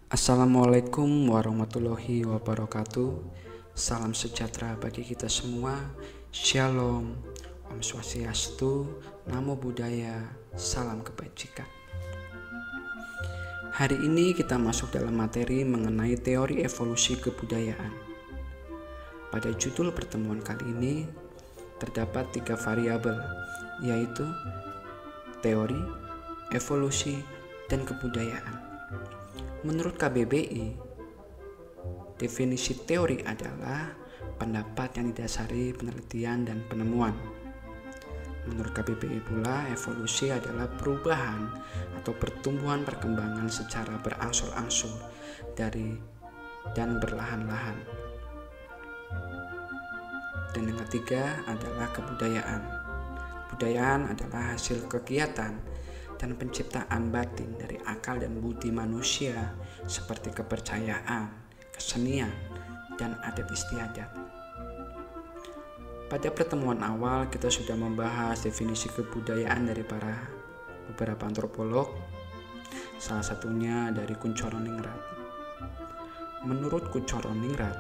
Assalamualaikum warahmatullahi wabarakatuh. Salam sejahtera bagi kita semua. Shalom, Om Swastiastu, Namo Buddhaya, salam kebajikan. Hari ini kita masuk dalam materi mengenai teori evolusi kebudayaan. Pada judul pertemuan kali ini terdapat 3 variabel, yaitu teori, evolusi, dan kebudayaan. Menurut KBBI, definisi teori adalah pendapat yang didasari penelitian dan penemuan. Menurut KBBI pula, evolusi adalah perubahan atau pertumbuhan perkembangan secara berangsur-angsur dan berlahan-lahan. Dan yang ketiga adalah kebudayaan. Kebudayaan adalah hasil kegiatan dan penciptaan batin dari akal dan budi manusia seperti kepercayaan, kesenian, dan adat istiadat. Pada pertemuan awal kita sudah membahas definisi kebudayaan dari beberapa antropolog, salah satunya dari Kunchoro-Ningrat. Menurut Kunchoro-Ningrat,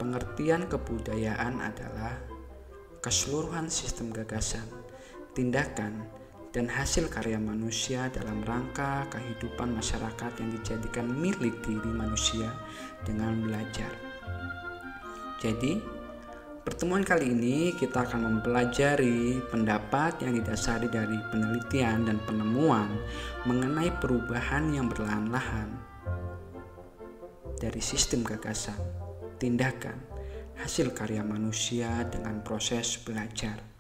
pengertian kebudayaan adalah keseluruhan sistem gagasan, tindakan, dan hasil karya manusia dalam rangka kehidupan masyarakat yang dijadikan milik diri manusia dengan belajar. Jadi, pertemuan kali ini kita akan mempelajari pendapat yang didasari dari penelitian dan penemuan mengenai perubahan yang berlahan-lahan dari sistem gagasan, tindakan, hasil karya manusia dengan proses belajar.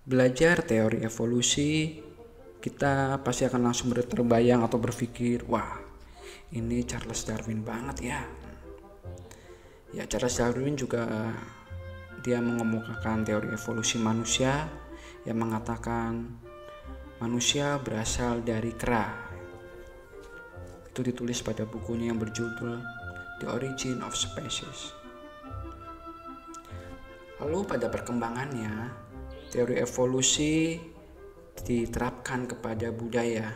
Belajar teori evolusi, kita pasti akan langsung terbayang atau berpikir, wah, ini Charles Darwin banget ya. Ya, Charles Darwin juga dia mengemukakan teori evolusi manusia yang mengatakan manusia berasal dari kera. Itu ditulis pada bukunya yang berjudul The Origin of Species. Lalu pada perkembangannya, teori evolusi diterapkan kepada budaya.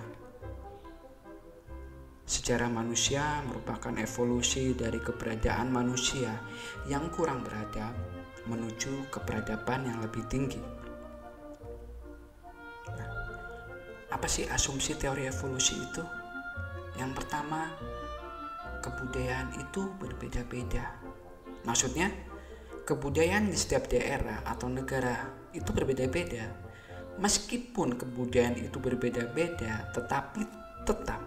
Sejarah manusia merupakan evolusi dari keberadaan manusia yang kurang beradab menuju keberadaban yang lebih tinggi. Nah, apa sih asumsi teori evolusi itu? Yang pertama, kebudayaan itu berbeda-beda. Maksudnya, kebudayaan di setiap daerah atau negara itu berbeda-beda. Meskipun kebudayaan itu berbeda-beda, tetapi tetap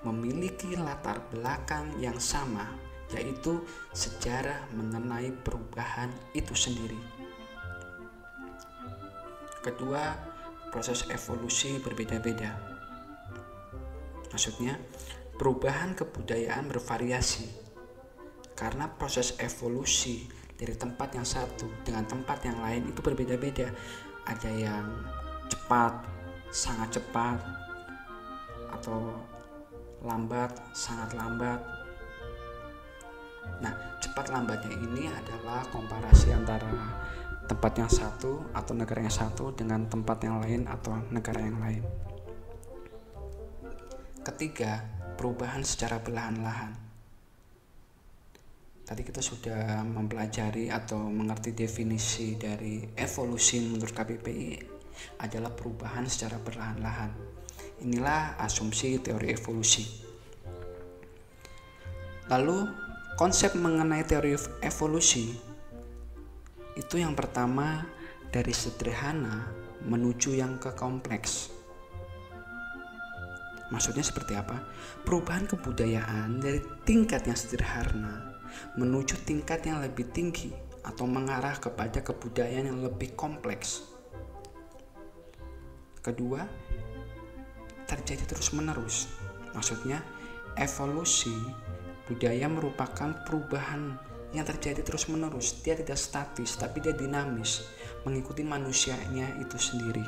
memiliki latar belakang yang sama, yaitu sejarah mengenai perubahan itu sendiri. Kedua, proses evolusi berbeda-beda. Maksudnya, perubahan kebudayaan bervariasi karena proses evolusi dari tempat yang satu dengan tempat yang lain itu berbeda-beda. Ada yang cepat, sangat cepat, atau lambat, sangat lambat. Nah, cepat lambatnya ini adalah komparasi antara tempat yang satu atau negara yang satu dengan tempat yang lain atau negara yang lain. Ketiga, perubahan secara perlahan-lahan. Tadi kita sudah mempelajari atau mengerti definisi dari evolusi menurut KBBI adalah perubahan secara perlahan-lahan. Inilah asumsi teori evolusi. Lalu, konsep mengenai teori evolusi itu yang pertama dari sederhana menuju yang ke kompleks. Maksudnya seperti apa? Perubahan kebudayaan dari tingkat yang sederhana menuju tingkat yang lebih tinggi atau mengarah kepada kebudayaan yang lebih kompleks. Kedua, terjadi terus-menerus. Maksudnya, evolusi budaya merupakan perubahan yang terjadi terus-menerus. Dia tidak statis, tapi dia dinamis, mengikuti manusianya itu sendiri.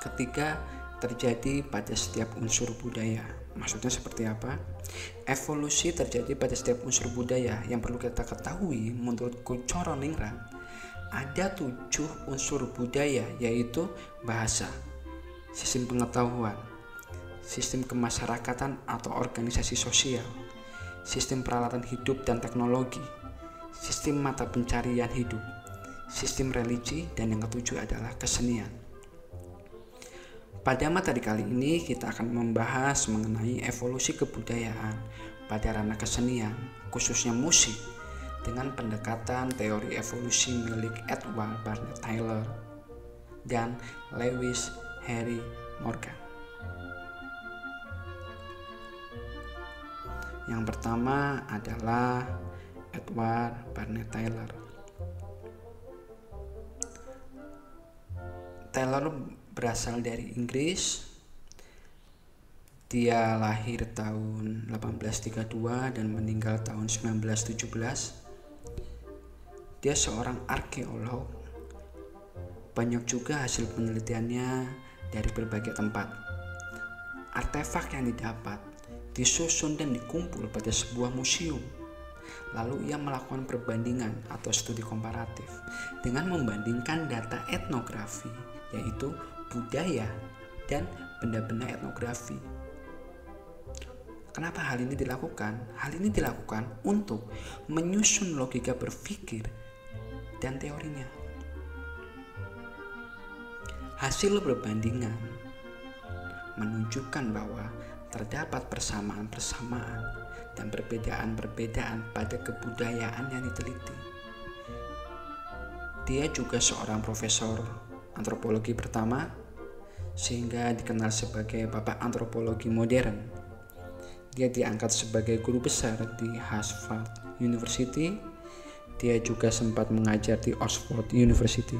Ketiga, terjadi pada setiap unsur budaya. Maksudnya seperti apa? Evolusi terjadi pada setiap unsur budaya. Yang perlu kita ketahui menurut Kunchoro-Ningrat, ada 7 unsur budaya, yaitu bahasa, sistem pengetahuan, sistem kemasyarakatan atau organisasi sosial, sistem peralatan hidup dan teknologi, sistem mata pencarian hidup, sistem religi, dan yang ketujuh adalah kesenian. Pada materi kali ini kita akan membahas mengenai evolusi kebudayaan pada ranah kesenian, khususnya musik, dengan pendekatan teori evolusi milik Edward Barnett Tyler dan Lewis Harry Morgan. Yang pertama adalah Edward Barnett Tyler. Tyler berasal dari Inggris. Dia lahir tahun 1832 dan meninggal tahun 1917. Dia seorang arkeolog. Banyak juga hasil penelitiannya dari berbagai tempat. Artefak yang didapat disusun dan dikumpul pada sebuah museum. Lalu ia melakukan perbandingan atau studi komparatif dengan membandingkan data etnografi, yaitu budaya dan benda-benda etnografi. Kenapa hal ini dilakukan? Hal ini dilakukan untuk menyusun logika berpikir dan teorinya. Hasil perbandingan menunjukkan bahwa terdapat persamaan-persamaan dan perbedaan-perbedaan pada kebudayaan yang diteliti. Dia juga seorang profesor antropologi pertama, sehingga dikenal sebagai Bapak Antropologi Modern. Dia diangkat sebagai guru besar di Harvard University. Dia juga sempat mengajar di Oxford University.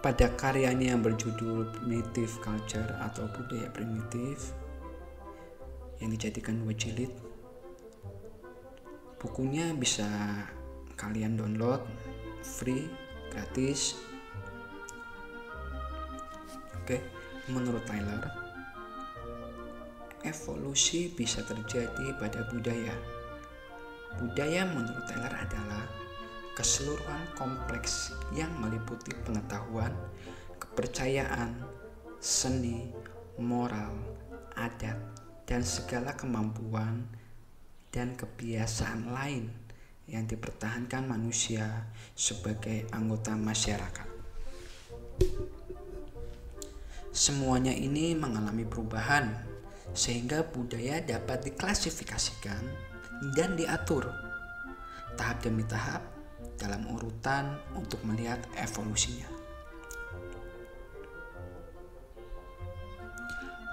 Pada karyanya yang berjudul Primitive Culture atau Budaya Primitif yang dijadikan 2 jilid, bukunya bisa kalian download free, gratis. Oke, menurut Tyler, evolusi bisa terjadi pada budaya. Budaya menurut Tyler adalah keseluruhan kompleks yang meliputi pengetahuan, kepercayaan, seni, moral, adat, dan segala kemampuan dan kebiasaan lain yang dipertahankan manusia sebagai anggota masyarakat. Semuanya ini mengalami perubahan sehingga budaya dapat diklasifikasikan dan diatur tahap demi tahap dalam urutan untuk melihat evolusinya.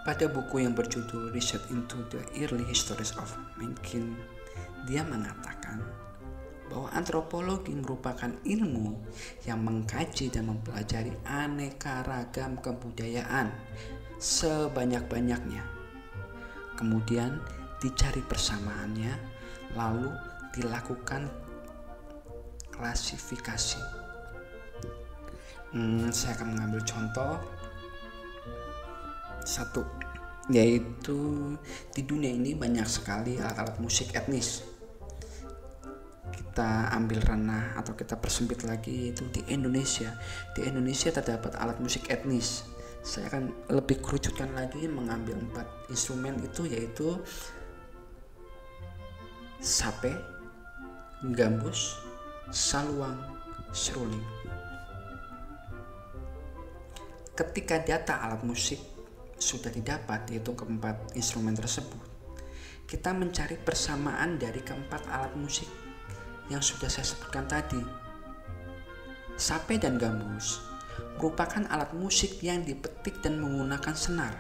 Pada buku yang berjudul Research into the Early Histories of Mankind, dia mengatakan bahwa antropologi merupakan ilmu yang mengkaji dan mempelajari aneka ragam kebudayaan sebanyak-banyaknya. Kemudian dicari persamaannya, lalu dilakukan klasifikasi. Saya akan mengambil contoh satu, yaitu di dunia ini banyak sekali alat-alat musik etnis. Kita ambil ranah atau kita persempit lagi, itu di Indonesia. Di Indonesia terdapat alat musik etnis. Saya akan lebih kerucutkan lagi, mengambil 4 instrumen itu, yaitu sape, gambus, saluang, seruling. Ketika data alat musik sudah didapat, yaitu keempat instrumen tersebut, kita mencari persamaan dari keempat alat musik yang sudah saya sebutkan tadi. Sape dan gambus merupakan alat musik yang dipetik dan menggunakan senar.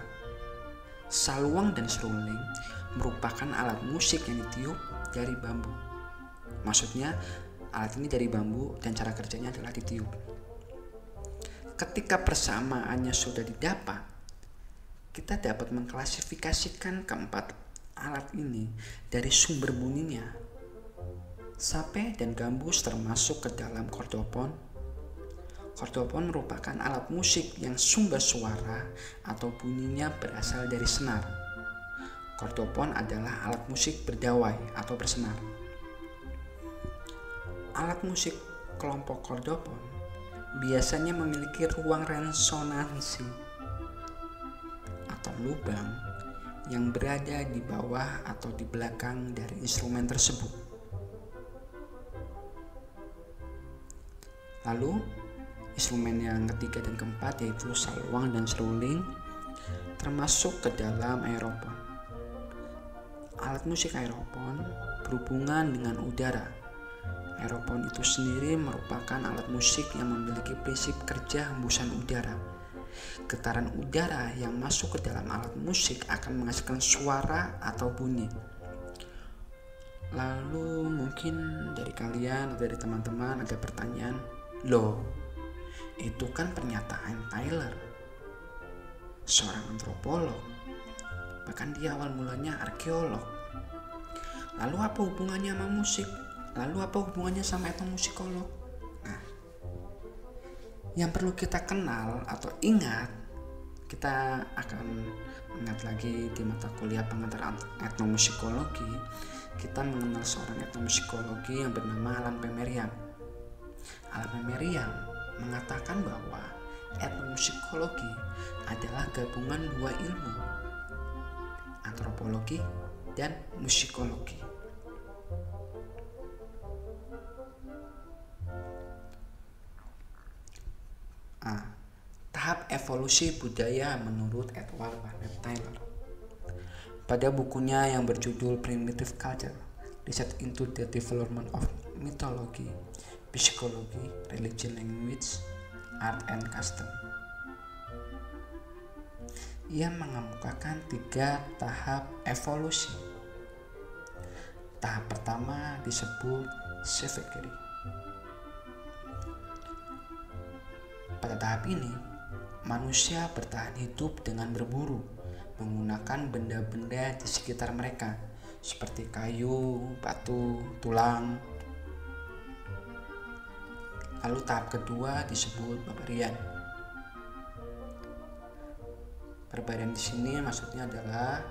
Saluang dan seruling merupakan alat musik yang ditiup dari bambu. Maksudnya alat ini dari bambu dan cara kerjanya adalah ditiup. Ketika persamaannya sudah didapat, kita dapat mengklasifikasikan keempat alat ini dari sumber bunyinya. Sape dan gambus termasuk ke dalam kordopon. Kordopon merupakan alat musik yang sumber suara atau bunyinya berasal dari senar. Kordopon adalah alat musik berdawai atau bersenar. Alat musik kelompok kordofon biasanya memiliki ruang resonansi atau lubang yang berada di bawah atau di belakang dari instrumen tersebut. Lalu, instrumen yang ketiga dan keempat yaitu saluang dan seruling termasuk ke dalam aeropon. Alat musik aeropon berhubungan dengan udara. Aeropon itu sendiri merupakan alat musik yang memiliki prinsip kerja hembusan udara. Getaran udara yang masuk ke dalam alat musik akan menghasilkan suara atau bunyi. Lalu mungkin dari kalian atau dari teman-teman ada pertanyaan, loh, itu kan pernyataan Tyler, seorang antropolog, bahkan dia awal mulanya arkeolog. Lalu apa hubungannya sama musik? Lalu apa hubungannya sama etnomusikolog? Nah, yang perlu kita kenal atau ingat, kita akan ingat lagi di mata kuliah pengantar etnomusikologi, kita mengenal seorang etnomusikologi yang bernama Alan P. Merriam. Alan P. Merriam mengatakan bahwa etnomusikologi adalah gabungan dua ilmu, antropologi dan musikologi. Tahap evolusi budaya menurut Edward Barnett Tyler. Pada bukunya yang berjudul Primitive Culture, Research into the Development of Mythology, Psychology, Religion, Language, Art and Custom, ia mengemukakan 3 tahap evolusi. Tahap pertama disebut savagery. Pada tahap ini, manusia bertahan hidup dengan berburu menggunakan benda-benda di sekitar mereka seperti kayu, batu, tulang. Lalu tahap kedua disebut barbarian. Barbarian di sini maksudnya adalah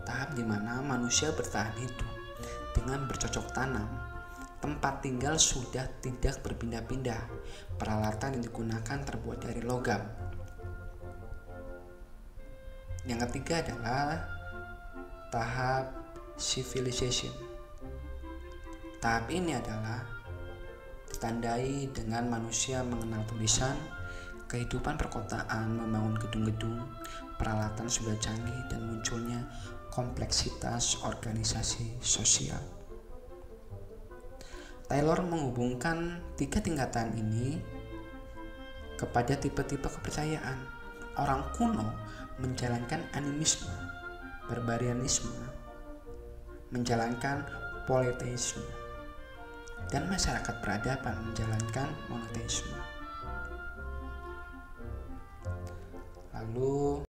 tahap di mana manusia bertahan hidup dengan bercocok tanam. Tempat tinggal sudah tidak berpindah-pindah. Peralatan yang digunakan terbuat dari logam. Yang ketiga adalah tahap civilization. Tahap ini adalah ditandai dengan manusia mengenal tulisan, kehidupan perkotaan, membangun gedung-gedung, peralatan sudah canggih, dan munculnya kompleksitas organisasi sosial. Taylor menghubungkan 3 tingkatan ini kepada tipe-tipe kepercayaan. Orang kuno menjalankan animisme, barbarianisme, menjalankan politeisme, dan masyarakat peradaban menjalankan monoteisme. Lalu